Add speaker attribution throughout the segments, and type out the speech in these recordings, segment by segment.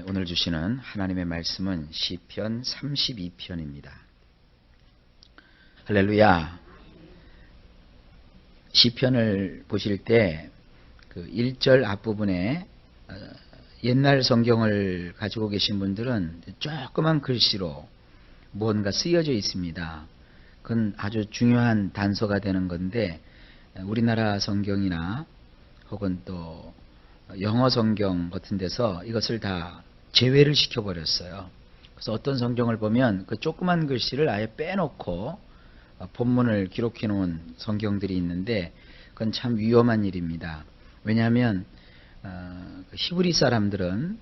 Speaker 1: 오늘 주시는 하나님의 말씀은 시편 32편입니다. 할렐루야. 시편을 보실 때 그 1절 앞부분에 옛날 성경을 가지고 계신 분들은 조그만 글씨로 무언가 쓰여져 있습니다. 그건 아주 중요한 단서가 되는 건데 우리나라 성경이나 혹은 또 영어 성경 같은 데서 이것을 다 제외를 시켜버렸어요. 그래서 어떤 성경을 보면 그 조그만 글씨를 아예 빼놓고 본문을 기록해 놓은 성경들이 있는데 그건 참 위험한 일입니다. 왜냐하면 히브리 사람들은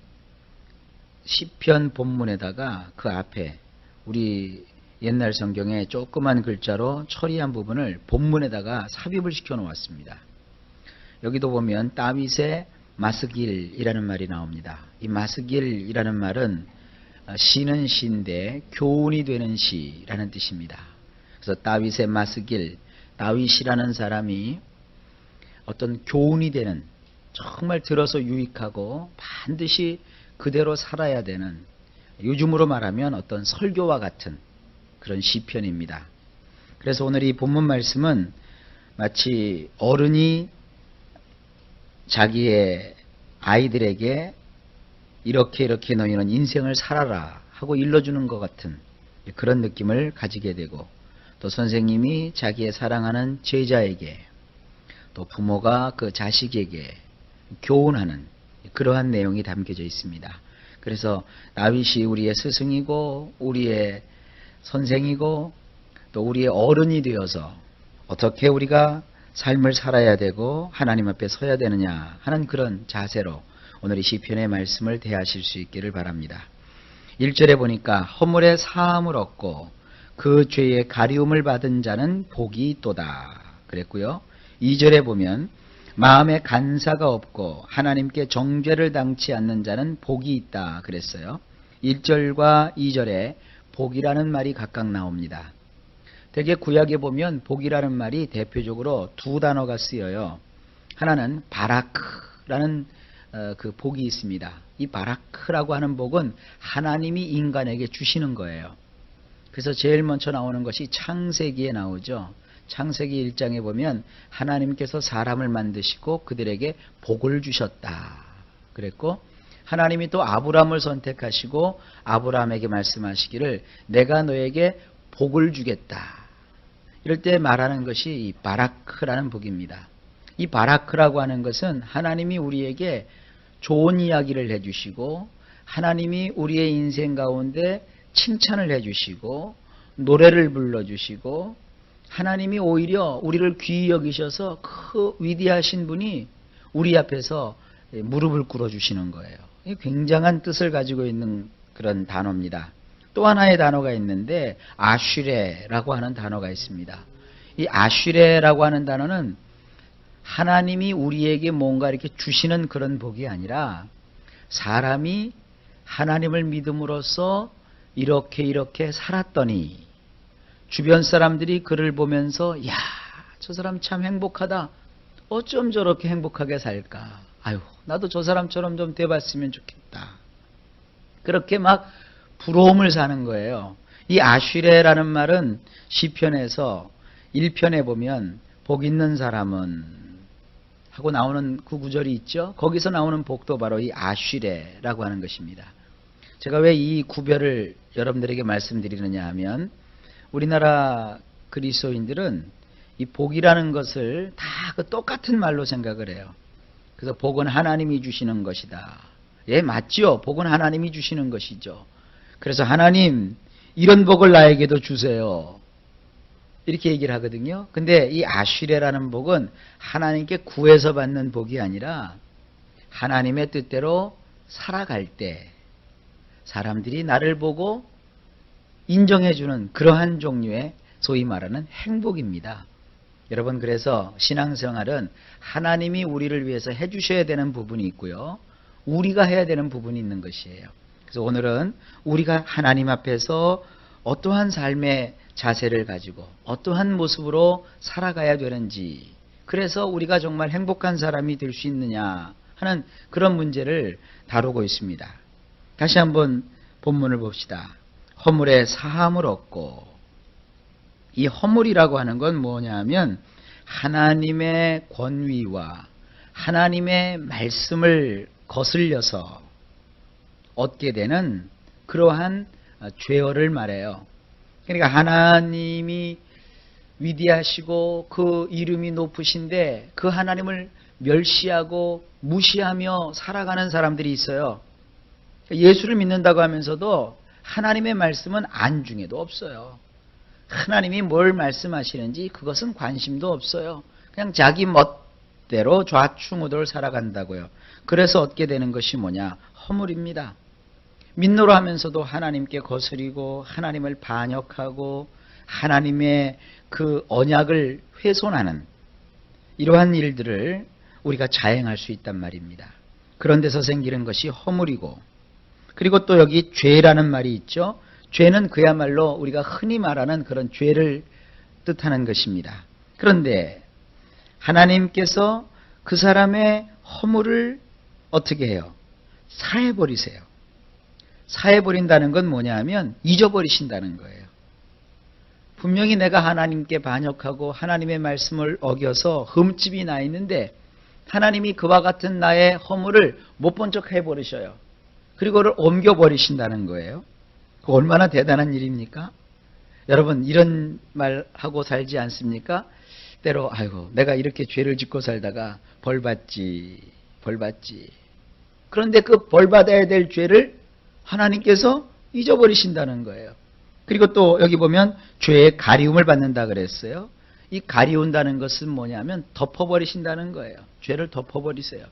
Speaker 1: 시편 본문에다가 그 앞에 우리 옛날 성경에 조그만 글자로 처리한 부분을 본문에다가 삽입을 시켜 놓았습니다. 여기도 보면 다윗의 마스길이라는 말이 나옵니다. 이 마스길이라는 말은 시는 시인데 교훈이 되는 시라는 뜻입니다. 그래서 다윗의 마스길, 다윗이라는 사람이 어떤 교훈이 되는, 정말 들어서 유익하고 반드시 그대로 살아야 되는, 요즘으로 말하면 어떤 설교와 같은 그런 시편입니다. 그래서 오늘 이 본문 말씀은 마치 어른이 자기의 아이들에게 이렇게 너희는 인생을 살아라 하고 일러주는 것 같은 그런 느낌을 가지게 되고, 또 선생님이 자기의 사랑하는 제자에게, 또 부모가 그 자식에게 교훈하는 그러한 내용이 담겨져 있습니다. 그래서 다윗이 우리의 스승이고 우리의 선생이고 또 우리의 어른이 되어서 어떻게 우리가 삶을 살아야 되고 하나님 앞에 서야 되느냐 하는 그런 자세로 오늘 이 시편의 말씀을 대하실 수 있기를 바랍니다. 1절에 보니까 허물의 사함을 얻고 그 죄의 가리움을 받은 자는 복이 있도다 그랬고요. 2절에 보면 마음에 간사가 없고 하나님께 정죄를 당치 않는 자는 복이 있다 그랬어요. 1절과 2절에 복이라는 말이 각각 나옵니다. 대개 구약에 보면 복이라는 말이 대표적으로 두 단어가 쓰여요. 하나는 바라크라는 그 복이 있습니다. 이 바라크라고 하는 복은 하나님이 인간에게 주시는 거예요. 그래서 제일 먼저 나오는 것이 창세기에 나오죠. 창세기 1장에 보면 하나님께서 사람을 만드시고 그들에게 복을 주셨다 그랬고, 하나님이 또 아브라함을 선택하시고 아브라함에게 말씀하시기를 내가 너에게 복을 주겠다. 이럴 때 말하는 것이 이 바라크라는 복입니다. 이 바라크라고 하는 것은 하나님이 우리에게 좋은 이야기를 해주시고 하나님이 우리의 인생 가운데 칭찬을 해주시고 노래를 불러주시고 하나님이 오히려 우리를 귀히 여기셔서 그 위대하신 분이 우리 앞에서 무릎을 꿇어주시는 거예요. 굉장한 뜻을 가지고 있는 그런 단어입니다. 또 하나의 단어가 있는데 아슈레라고 하는 단어가 있습니다. 이 아슈레라고 하는 단어는 하나님이 우리에게 뭔가 이렇게 주시는 그런 복이 아니라 사람이 하나님을 믿음으로써 이렇게 살았더니 주변 사람들이 그를 보면서 야, 저 사람 참 행복하다. 어쩜 저렇게 행복하게 살까. 아유, 나도 저 사람처럼 좀 돼봤으면 좋겠다. 그렇게 막 부러움을 사는 거예요. 이 아슈레라는 말은 시편에서 1편에 보면 복 있는 사람은 하고 나오는 그 구절이 있죠. 거기서 나오는 복도 바로 이 아슈레라고 하는 것입니다. 제가 왜 이 구별을 여러분들에게 말씀드리느냐 하면 우리나라 그리스도인들은 이 복이라는 것을 다 그 똑같은 말로 생각을 해요. 그래서 복은 하나님이 주시는 것이다. 예, 맞죠. 복은 하나님이 주시는 것이죠. 그래서 하나님 이런 복을 나에게도 주세요. 이렇게 얘기를 하거든요. 근데 이 아슈레라는 복은 하나님께 구해서 받는 복이 아니라 하나님의 뜻대로 살아갈 때 사람들이 나를 보고 인정해주는 그러한 종류의 소위 말하는 행복입니다. 여러분, 그래서 신앙생활은 하나님이 우리를 위해서 해주셔야 되는 부분이 있고요. 우리가 해야 되는 부분이 있는 것이에요. 그래서 오늘은 우리가 하나님 앞에서 어떠한 삶의 자세를 가지고 어떠한 모습으로 살아가야 되는지, 그래서 우리가 정말 행복한 사람이 될 수 있느냐 하는 그런 문제를 다루고 있습니다. 다시 한번 본문을 봅시다. 허물의 사함을 얻고, 이 허물이라고 하는 건 뭐냐면 하나님의 권위와 하나님의 말씀을 거슬려서 얻게 되는 그러한 죄어를 말해요. 그러니까 하나님이 위대하시고 그 이름이 높으신데 그 하나님을 멸시하고 무시하며 살아가는 사람들이 있어요. 예수를 믿는다고 하면서도 하나님의 말씀은 안중에도 없어요. 하나님이 뭘 말씀하시는지 그것은 관심도 없어요. 그냥 자기 멋대로 좌충우돌 살아간다고요. 그래서 얻게 되는 것이 뭐냐? 허물입니다. 믿노라 하면서도 하나님께 거스리고 하나님을 반역하고 하나님의 그 언약을 훼손하는 이러한 일들을 우리가 자행할 수 있단 말입니다. 그런 데서 생기는 것이 허물이고, 그리고 또 여기 죄라는 말이 있죠. 죄는 그야말로 우리가 흔히 말하는 그런 죄를 뜻하는 것입니다. 그런데 하나님께서 그 사람의 허물을 어떻게 해요? 사해버리세요. 사해버린다는 건 뭐냐 하면 잊어버리신다는 거예요. 분명히 내가 하나님께 반역하고 하나님의 말씀을 어겨서 흠집이 나 있는데 하나님이 그와 같은 나의 허물을 못 본 척 해버리셔요. 그리고 그걸 옮겨버리신다는 거예요. 그 얼마나 대단한 일입니까? 여러분 이런 말 하고 살지 않습니까? 때로 아이고 내가 이렇게 죄를 짓고 살다가 벌받지. 그런데 그 벌받아야 될 죄를 하나님께서 잊어버리신다는 거예요. 그리고 또 여기 보면 죄의 가리움을 받는다 그랬어요. 이 가리운다는 것은 뭐냐면 덮어버리신다는 거예요. 죄를 덮어버리세요.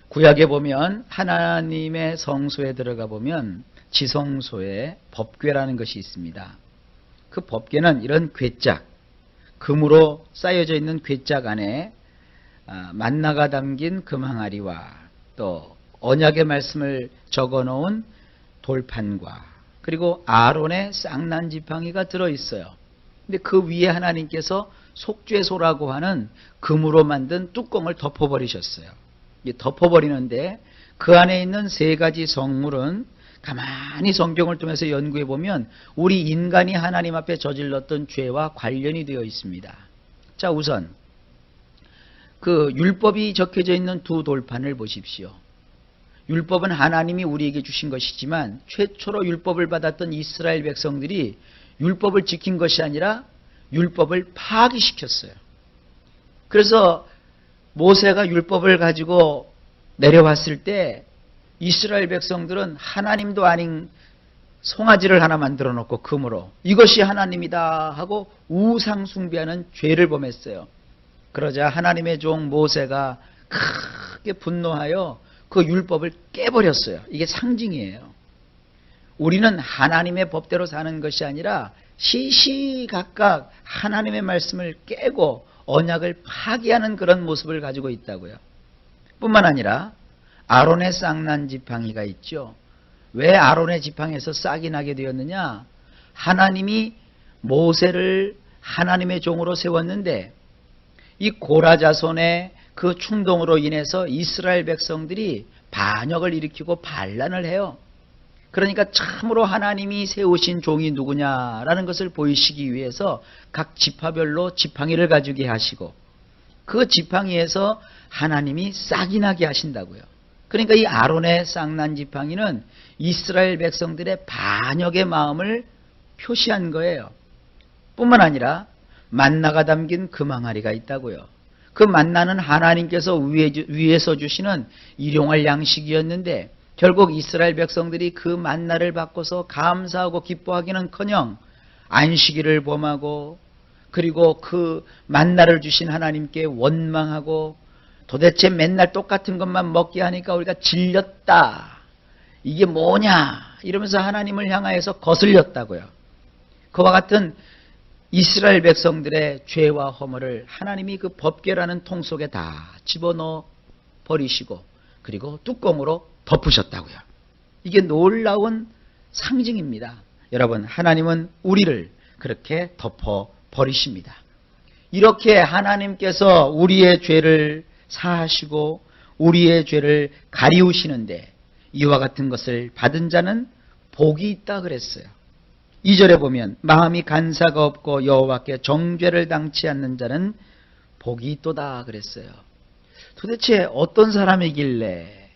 Speaker 1: 구약에 보면 하나님의 성소에 들어가 보면 지성소에 법궤라는 것이 있습니다. 그 법궤는 이런 궤짝, 금으로 쌓여져 있는 궤짝 안에 만나가 담긴 금항아리와 또 언약의 말씀을 적어놓은 돌판과 그리고 아론의 쌍난 지팡이가 들어있어요. 근데 그 위에 하나님께서 속죄소라고 하는 금으로 만든 뚜껑을 덮어버리셨어요. 덮어버리는데 그 안에 있는 세 가지 성물은 가만히 성경을 통해서 연구해 보면 우리 인간이 하나님 앞에 저질렀던 죄와 관련이 되어 있습니다. 자, 우선 그 율법이 적혀져 있는 두 돌판을 보십시오. 율법은 하나님이 우리에게 주신 것이지만 최초로 율법을 받았던 이스라엘 백성들이 율법을 지킨 것이 아니라 율법을 파기시켰어요. 그래서 모세가 율법을 가지고 내려왔을 때 이스라엘 백성들은 하나님도 아닌 송아지를 하나 만들어 놓고 금으로 이것이 하나님이다 하고 우상 숭배하는 죄를 범했어요. 그러자 하나님의 종 모세가 크게 분노하여 그 율법을 깨버렸어요. 이게 상징이에요. 우리는 하나님의 법대로 사는 것이 아니라 시시각각 하나님의 말씀을 깨고 언약을 파기하는 그런 모습을 가지고 있다고요. 뿐만 아니라 아론의 쌍난 지팡이가 있죠. 왜 아론의 지팡이에서 싹이 나게 되었느냐? 하나님이 모세를 하나님의 종으로 세웠는데 이 고라 자손의 그 충동으로 인해서 이스라엘 백성들이 반역을 일으키고 반란을 해요. 그러니까 참으로 하나님이 세우신 종이 누구냐라는 것을 보이시기 위해서 각 지파별로 지팡이를 가지게 하시고 그 지팡이에서 하나님이 싹이 나게 하신다고요. 그러니까 이 아론의 쌍난 지팡이는 이스라엘 백성들의 반역의 마음을 표시한 거예요. 뿐만 아니라 만나가 담긴 금항아리가 있다고요. 그 만나는 하나님께서 위에서 주시는 일용할 양식이었는데 결국 이스라엘 백성들이 그 만나를 받고서 감사하고 기뻐하기는커녕 안식일을 범하고 그리고 그 만나를 주신 하나님께 원망하고 도대체 맨날 똑같은 것만 먹게 하니까 우리가 질렸다. 이게 뭐냐 이러면서 하나님을 향하여서 거슬렸다고요. 그와 같은 이스라엘 백성들의 죄와 허물을 하나님이 그 법궤라는 통 속에 다 집어넣어 버리시고 그리고 뚜껑으로 덮으셨다고요. 이게 놀라운 상징입니다. 여러분, 하나님은 우리를 그렇게 덮어 버리십니다. 이렇게 하나님께서 우리의 죄를 사하시고 우리의 죄를 가리우시는데 이와 같은 것을 받은 자는 복이 있다 그랬어요. 2절에 보면 마음이 간사가 없고 여호와께 정죄를 당치 않는 자는 복이 있도다 그랬어요. 도대체 어떤 사람이길래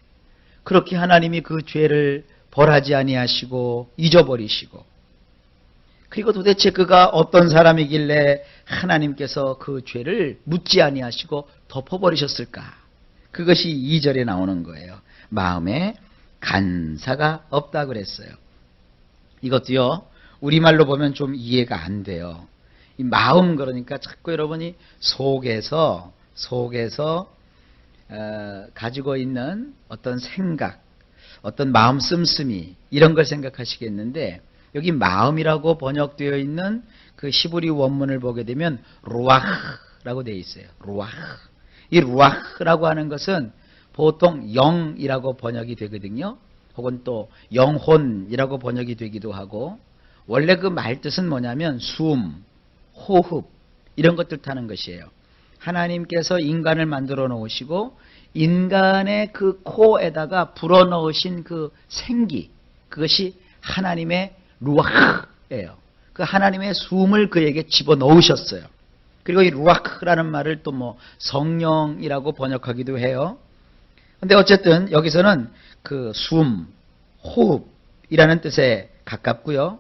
Speaker 1: 그렇게 하나님이 그 죄를 벌하지 아니하시고 잊어버리시고, 그리고 도대체 그가 어떤 사람이길래 하나님께서 그 죄를 묻지 아니하시고 덮어버리셨을까? 그것이 2절에 나오는 거예요. 마음에 간사가 없다 그랬어요. 이것도요, 우리말로 보면 좀 이해가 안 돼요. 이 마음, 그러니까 자꾸 여러분이 속에서 가지고 있는 어떤 생각, 어떤 마음 씀씀이, 이런 걸 생각하시겠는데, 여기 마음이라고 번역되어 있는 그 히브리 원문을 보게 되면 루아흐라고 되어 있어요. 루아흐. 이 루아흐라고 하는 것은 보통 영이라고 번역이 되거든요. 혹은 또 영혼이라고 번역이 되기도 하고, 원래 그 말뜻은 뭐냐면 숨, 호흡, 이런 것들 타는 것이에요. 하나님께서 인간을 만들어 놓으시고 인간의 그 코에다가 불어넣으신 그 생기, 그것이 하나님의 루아흐예요. 그 하나님의 숨을 그에게 집어넣으셨어요. 그리고 이 루아흐라는 말을 또 뭐 성령이라고 번역하기도 해요. 근데 어쨌든 여기서는 그 숨, 호흡이라는 뜻에 가깝고요.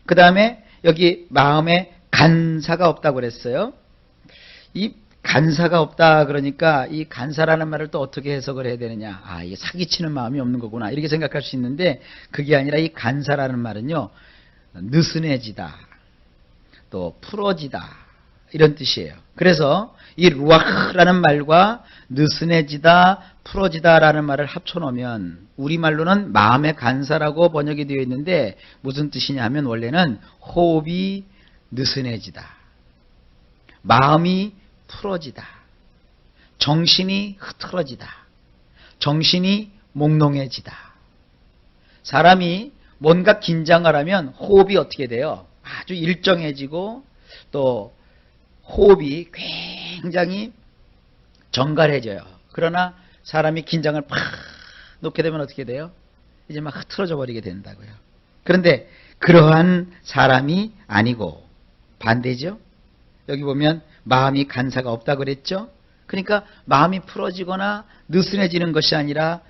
Speaker 1: 그 다음에 여기 마음에 간사가 없다고 그랬어요. 이 간사가 없다 그러니까 이 간사라는 말을 또 어떻게 해석을 해야 되느냐. 아, 이게 사기치는 마음이 없는 거구나, 이렇게 생각할 수 있는데, 그게 아니라 이 간사라는 말은요, 느슨해지다, 또 풀어지다, 이런 뜻이에요. 그래서 이 루아흐라는 말과 느슨해지다, 풀어지다라는 말을 합쳐놓으면 우리말로는 마음의 간사라고 번역이 되어 있는데, 무슨 뜻이냐 하면 원래는 호흡이 느슨해지다, 마음이 풀어지다, 정신이 흐트러지다, 정신이 몽롱해지다. 사람이 뭔가 긴장을 하면 호흡이 어떻게 돼요? 아주 일정해지고, 또 호흡이 굉장히 정갈해져요. 그러나 사람이 긴장을 팍 놓게 되면 어떻게 돼요? 이제 막 흐트러져 버리게 된다고요. 그런데 그러한 사람이 아니고 반대죠. 여기 보면 마음이 간사가 없다 그랬죠. 그러니까 마음이 풀어지거나 느슨해지는 것이 아니라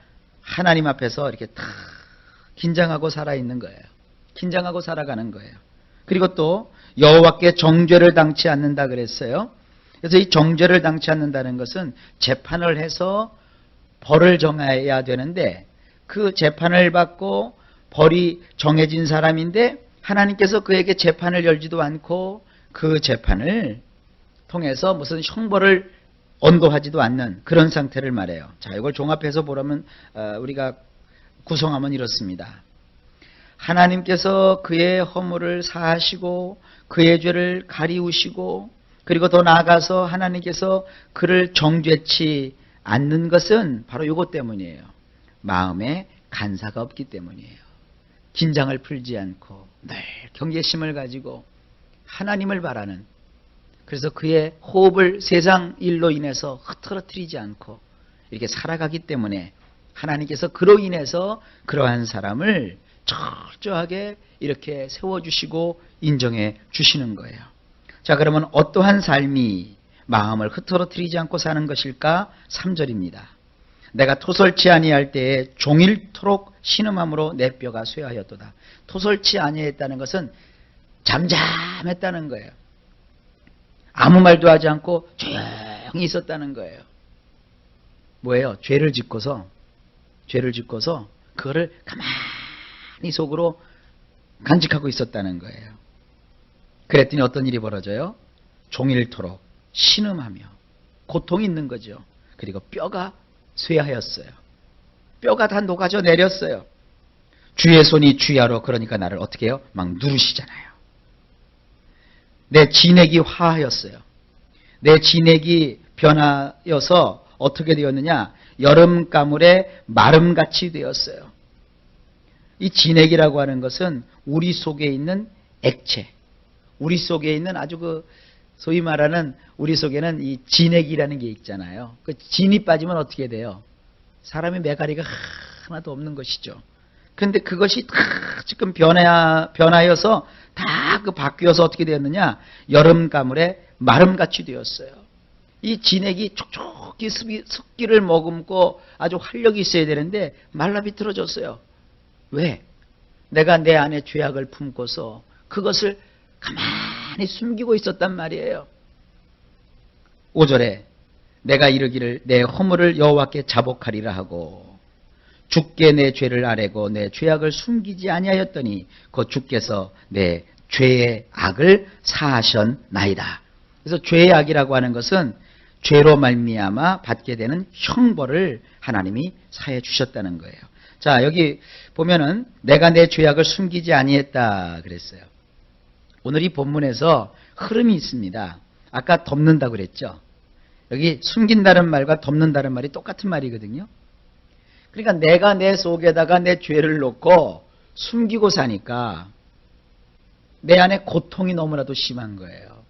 Speaker 1: 하나님 앞에서 이렇게 탁 긴장하고 살아있는 거예요. 긴장하고 살아가는 거예요. 그리고 또 여호와께 정죄를 당치 않는다 그랬어요. 그래서 이 정죄를 당치 않는다는 것은 재판을 해서 벌을 정해야 되는데, 그 재판을 받고 벌이 정해진 사람인데 하나님께서 그에게 재판을 열지도 않고 그 재판을 통해서 무슨 형벌을 언도하지도 않는 그런 상태를 말해요. 자, 이걸 종합해서 보려면 우리가 구성하면 이렇습니다. 하나님께서 그의 허물을 사하시고 그의 죄를 가리우시고, 그리고 더 나아가서 하나님께서 그를 정죄치 않는 것은 바로 이것 때문이에요. 마음에 간사가 없기 때문이에요. 긴장을 풀지 않고 늘 경계심을 가지고 하나님을 바라는, 그래서 그의 호흡을 세상 일로 인해서 흐트러뜨리지 않고 이렇게 살아가기 때문에 하나님께서 그로 인해서 그러한 사람을 철저하게 이렇게 세워주시고 인정해 주시는 거예요. 자, 그러면 어떠한 삶이 마음을 흐트러뜨리지 않고 사는 것일까? 3절입니다. 내가 토설치 아니할 때에 종일토록 신음함으로 내 뼈가 쇠하였도다. 토설치 아니했다는 것은 잠잠했다는 거예요. 아무 말도 하지 않고 조용히 있었다는 거예요. 뭐예요? 죄를 짓고서 그거를 가만히 속으로 간직하고 있었다는 거예요. 그랬더니 어떤 일이 벌어져요? 종일토록 신음하며 고통이 있는 거죠. 그리고 뼈가 쇠하였어요. 뼈가 다 녹아져 내렸어요. 주의 손이 주야로, 그러니까 나를 어떻게 해요? 막 누르시잖아요. 내 진액이 화하였어요. 내 진액이 변하여서 어떻게 되었느냐? 여름 가물에 마름같이 되었어요. 이 진액이라고 하는 것은 우리 속에 있는 액체, 우리 속에 있는 아주 소위 말하는, 우리 속에는 이 진액이라는 게 있잖아요. 그 진이 빠지면 어떻게 돼요? 사람의 매가리가 하나도 없는 것이죠. 그런데 그것이 다 지금 변하여서 다 그 바뀌어서 어떻게 되었느냐? 여름 가물에 마름같이 되었어요. 이 진액이 촉촉히 습기를 머금고 아주 활력이 있어야 되는데 말라 비틀어졌어요. 왜? 내가 내 안에 죄악을 품고서 그것을 가만히 숨기고 있었단 말이에요. 5절에 내가 이르기를 내 허물을 여호와께 자복하리라 하고 주께 내 죄를 아뢰고 내 죄악을 숨기지 아니하였더니 그 주께서 내 죄의 악을 사하셨나이다. 그래서 죄의 악이라고 하는 것은 죄로 말미암아 받게 되는 형벌을 하나님이 사해 주셨다는 거예요. 자, 여기 보면은 내가 내 죄악을 숨기지 아니했다 그랬어요. 오늘 이 본문에서 흐름이 있습니다. 아까 덮는다고 그랬죠. 여기 숨긴다는 말과 덮는다는 말이 똑같은 말이거든요. 그러니까 내가 내 속에다가 내 죄를 놓고 숨기고 사니까 내 안에 고통이 너무나도 심한 거예요.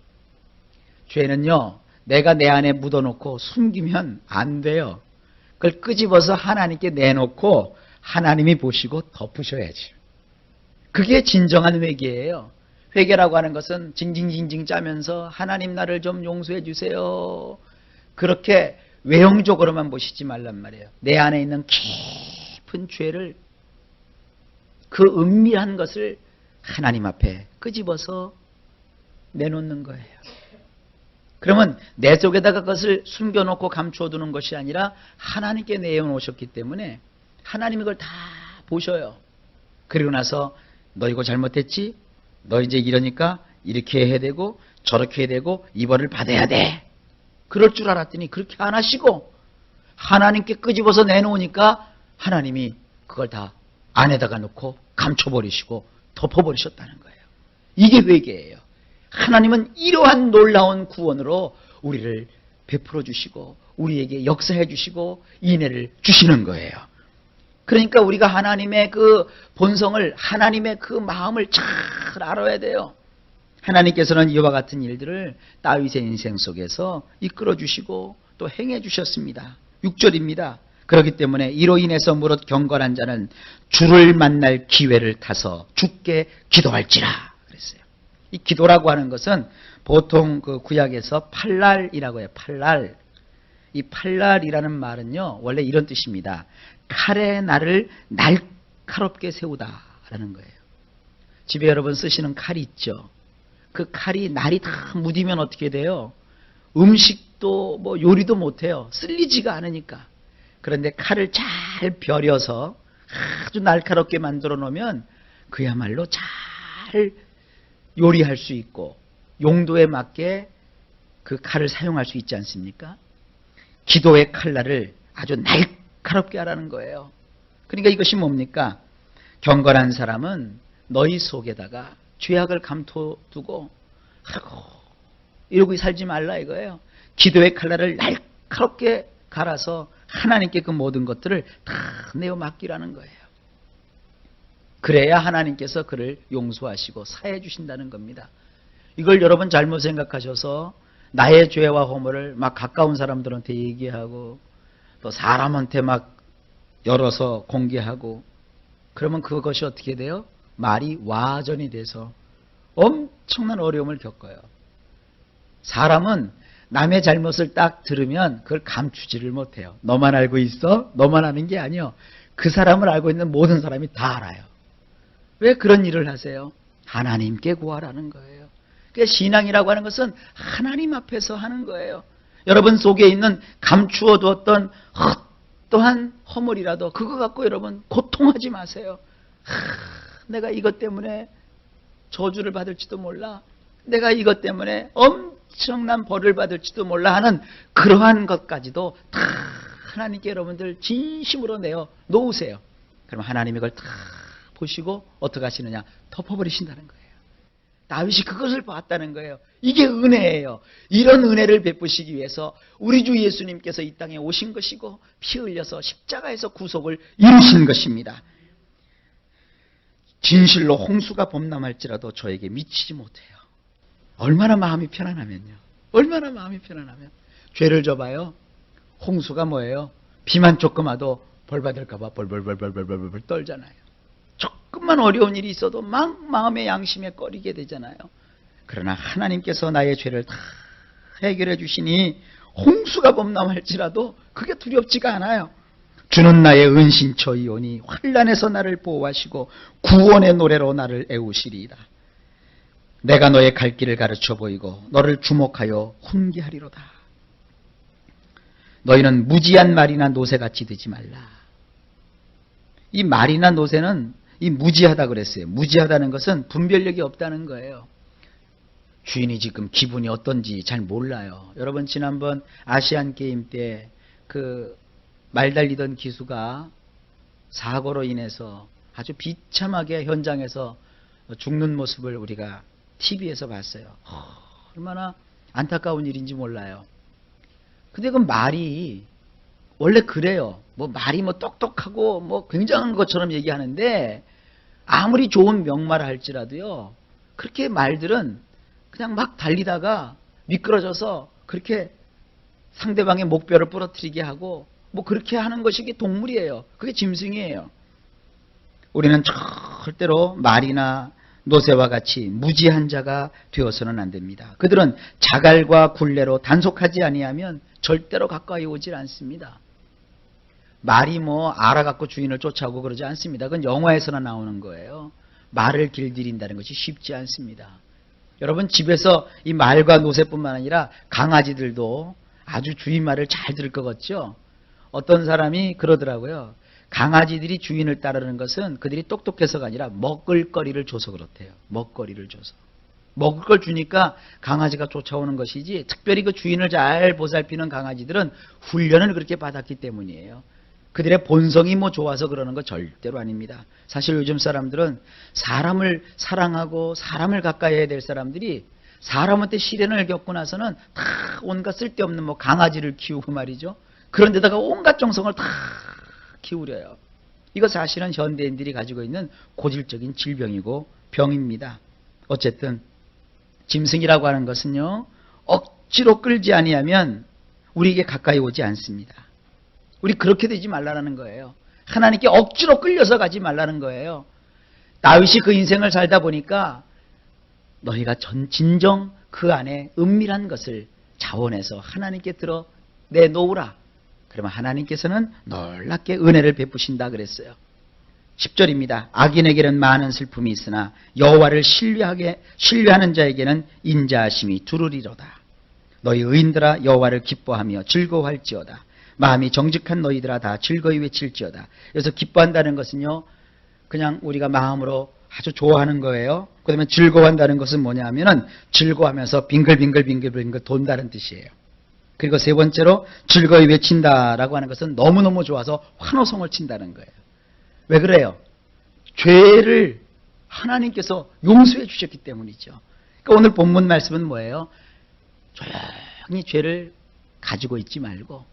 Speaker 1: 죄는요, 내가 내 안에 묻어놓고 숨기면 안 돼요. 그걸 끄집어서 하나님께 내놓고 하나님이 보시고 덮으셔야지. 그게 진정한 회개예요. 회개라고 하는 것은 징징징징 짜면서 하나님 나를 좀 용서해 주세요. 그렇게 외형적으로만 보시지 말란 말이에요. 내 안에 있는 깊은 죄를, 그 은밀한 것을 하나님 앞에 끄집어서 내놓는 거예요. 그러면 내 속에다가 그것을 숨겨놓고 감춰두는 것이 아니라 하나님께 내어놓으셨기 때문에 하나님이 그걸 다 보셔요. 그리고 나서 너 이거 잘못했지? 너 이제 이러니까 이렇게 해야 되고 저렇게 해야 되고 이 벌을 받아야 돼. 그럴 줄 알았더니 그렇게 안 하시고 하나님께 끄집어서 내놓으니까 하나님이 그걸 다 안에다가 넣고 감춰버리시고 덮어버리셨다는 거예요. 이게 회개예요. 하나님은 이러한 놀라운 구원으로 우리를 베풀어 주시고 우리에게 역사해 주시고 인애를 주시는 거예요. 그러니까 우리가 하나님의 그 본성을, 하나님의 그 마음을 잘 알아야 돼요. 하나님께서는 이와 같은 일들을 다윗의 인생 속에서 이끌어 주시고 또 행해 주셨습니다. 6절입니다. 그렇기 때문에 이로 인해서 무릇 경건한 자는 주를 만날 기회를 타서 주께 기도할지라 그랬어요. 이 기도라고 하는 것은 보통 그 구약에서 팔랄이라고 해요. 팔랄. 이 팔랄이라는 말은요, 원래 이런 뜻입니다. 칼에 나를 날카롭게 세우다라는 거예요. 집에 여러분 쓰시는 칼이 있죠. 그 칼이 날이 다 묻으면 어떻게 돼요? 음식도 뭐 요리도 못해요. 쓸리지가 않으니까. 그런데 칼을 잘 벼려서 아주 날카롭게 만들어 놓으면 그야말로 잘 요리할 수 있고 용도에 맞게 그 칼을 사용할 수 있지 않습니까? 기도의 칼날을 아주 날카롭게 하라는 거예요. 그러니까 이것이 뭡니까? 경건한 사람은 너희 속에다가 죄악을 감춰두고 이러고 살지 말라 이거예요. 기도의 칼날을 날카롭게 갈아서 하나님께 그 모든 것들을 다 내어 맡기라는 거예요. 그래야 하나님께서 그를 용서하시고 사해 주신다는 겁니다. 이걸 여러분 잘못 생각하셔서 나의 죄와 허물을 막 가까운 사람들한테 얘기하고 또 사람한테 막 열어서 공개하고 그러면 그것이 어떻게 돼요? 말이 와전이 돼서 엄청난 어려움을 겪어요. 사람은 남의 잘못을 딱 들으면 그걸 감추지를 못해요. 너만 알고 있어? 너만 아는 게 아니요. 그 사람을 알고 있는 모든 사람이 다 알아요. 왜 그런 일을 하세요? 하나님께 구하라는 거예요. 그러니까 신앙이라고 하는 것은 하나님 앞에서 하는 거예요. 여러분 속에 있는 감추어 두었던 어떠한 허물이라도 그거 갖고 여러분 고통하지 마세요. 내가 이것 때문에 저주를 받을지도 몰라. 내가 이것 때문에 엄청난 벌을 받을지도 몰라 하는 그러한 것까지도 다 하나님께 여러분들 진심으로 내어 놓으세요. 그럼 하나님이 그걸 다 보시고 어떻게 하시느냐? 덮어버리신다는 거예요. 다윗이 그것을 봤다는 거예요. 이게 은혜예요. 이런 은혜를 베푸시기 위해서 우리 주 예수님께서 이 땅에 오신 것이고 피 흘려서 십자가에서 구속을 이루신 것입니다. 진실로 홍수가 범람할지라도 저에게 미치지 못해요. 얼마나 마음이 편안하면요. 얼마나 마음이 편안하면. 죄를 져봐요. 홍수가 뭐예요? 비만 조금 와도 벌 받을까 봐 벌벌벌벌벌벌 떨잖아요. 조금만 어려운 일이 있어도 막 마음의 양심에 꺼리게 되잖아요. 그러나 하나님께서 나의 죄를 다 해결해 주시니 홍수가 범람할지라도 그게 두렵지가 않아요. 주는 나의 은신처이오니 환난에서 나를 보호하시고 구원의 노래로 나를 애우시리이다. 내가 너의 갈 길을 가르쳐 보이고 너를 주목하여 훈계하리로다. 너희는 무지한 말이나 노새같이 되지 말라. 이 말이나 노새는 이 무지하다 그랬어요. 무지하다는 것은 분별력이 없다는 거예요. 주인이 지금 기분이 어떤지 잘 몰라요. 여러분 지난번 아시안 게임 때 그 말 달리던 기수가 사고로 인해서 아주 비참하게 현장에서 죽는 모습을 우리가 TV에서 봤어요. 얼마나 안타까운 일인지 몰라요. 근데 그 말이 원래 그래요. 뭐 말이 뭐 똑똑하고 뭐 굉장한 것처럼 얘기하는데 아무리 좋은 명말을 할지라도요. 그렇게 말들은 그냥 막 달리다가 미끄러져서 그렇게 상대방의 목뼈를 부러뜨리게 하고 뭐 그렇게 하는 것이 동물이에요. 그게 짐승이에요. 우리는 절대로 말이나 노새와 같이 무지한 자가 되어서는 안 됩니다. 그들은 자갈과 굴레로 단속하지 아니하면 절대로 가까이 오질 않습니다. 말이 뭐 알아갖고 주인을 쫓아오고 그러지 않습니다. 그건 영화에서나 나오는 거예요. 말을 길들인다는 것이 쉽지 않습니다. 여러분 집에서 이 말과 노새뿐만 아니라 강아지들도 아주 주인 말을 잘 들을 것 같죠? 어떤 사람이 그러더라고요. 강아지들이 주인을 따르는 것은 그들이 똑똑해서가 아니라 먹을거리를 줘서 그렇대요. 먹거리를 줘서. 먹을 걸 주니까 강아지가 쫓아오는 것이지 특별히 그 주인을 잘 보살피는 강아지들은 훈련을 그렇게 받았기 때문이에요. 그들의 본성이 뭐 좋아서 그러는 거 절대로 아닙니다. 사실 요즘 사람들은 사람을 사랑하고 사람을 가까이 해야 될 사람들이 사람한테 시련을 겪고 나서는 다 온갖 쓸데없는 뭐 강아지를 키우고 말이죠. 그런데다가 온갖 정성을 다 기울여요. 이거 사실은 현대인들이 가지고 있는 고질적인 질병이고 병입니다. 어쨌든 짐승이라고 하는 것은요. 억지로 끌지 아니하면 우리에게 가까이 오지 않습니다. 우리 그렇게 되지 말라는 거예요. 하나님께 억지로 끌려서 가지 말라는 거예요. 다윗이 그 인생을 살다 보니까 너희가 진정 그 안에 은밀한 것을 자원해서 하나님께 드러 내놓으라. 그러면 하나님께서는 놀랍게 은혜를 베푸신다 그랬어요. 10절입니다. 악인에게는 많은 슬픔이 있으나 여호와를 신뢰하는 자에게는 인자하심이 두루리로다. 너희 의인들아 여호와를 기뻐하며 즐거워할지어다. 마음이 정직한 너희들아 다 즐거이 외칠지어다. 그래서 기뻐한다는 것은요. 그냥 우리가 마음으로 아주 좋아하는 거예요. 그 다음에 즐거워한다는 것은 뭐냐 하면은 즐거워하면서 빙글빙글 돈다는 뜻이에요. 그리고 세 번째로 즐거이 외친다라고 하는 것은 너무너무 좋아서 환호성을 친다는 거예요. 왜 그래요? 죄를 하나님께서 용서해 주셨기 때문이죠. 그러니까 오늘 본문 말씀은 뭐예요? 조용히 죄를 가지고 있지 말고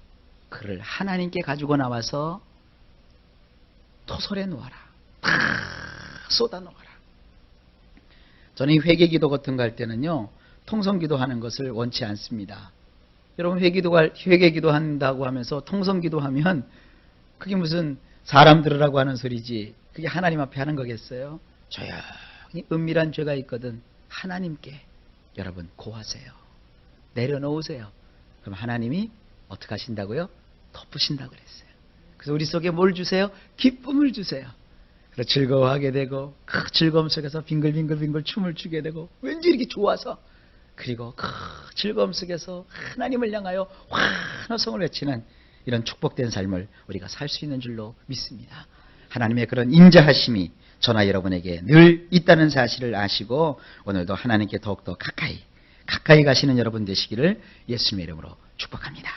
Speaker 1: 그를 하나님께 가지고 나와서 토설해 놓아라. 다 쏟아 놓아라. 저는 회개기도 같은 거 할 때는요. 통성기도 하는 것을 원치 않습니다. 여러분 회개기도 한다고 하면서 통성기도 하면 그게 무슨 사람 들으라고 하는 소리지 그게 하나님 앞에 하는 거겠어요? 조용히 은밀한 죄가 있거든 하나님께 여러분 고하세요. 내려놓으세요. 그럼 하나님이 어떻게 하신다고요? 덮으신다고 그랬어요. 그래서 우리 속에 뭘 주세요? 기쁨을 주세요. 그래서 즐거워하게 되고 그 즐거움 속에서 빙글빙글 춤을 추게 되고 왠지 이렇게 좋아서 그리고 그 즐거움 속에서 하나님을 향하여 환호성을 외치는 이런 축복된 삶을 우리가 살 수 있는 줄로 믿습니다. 하나님의 그런 인자하심이 저나 여러분에게 늘 있다는 사실을 아시고 오늘도 하나님께 더욱더 가까이 가시는 여러분 되시기를 예수님의 이름으로 축복합니다.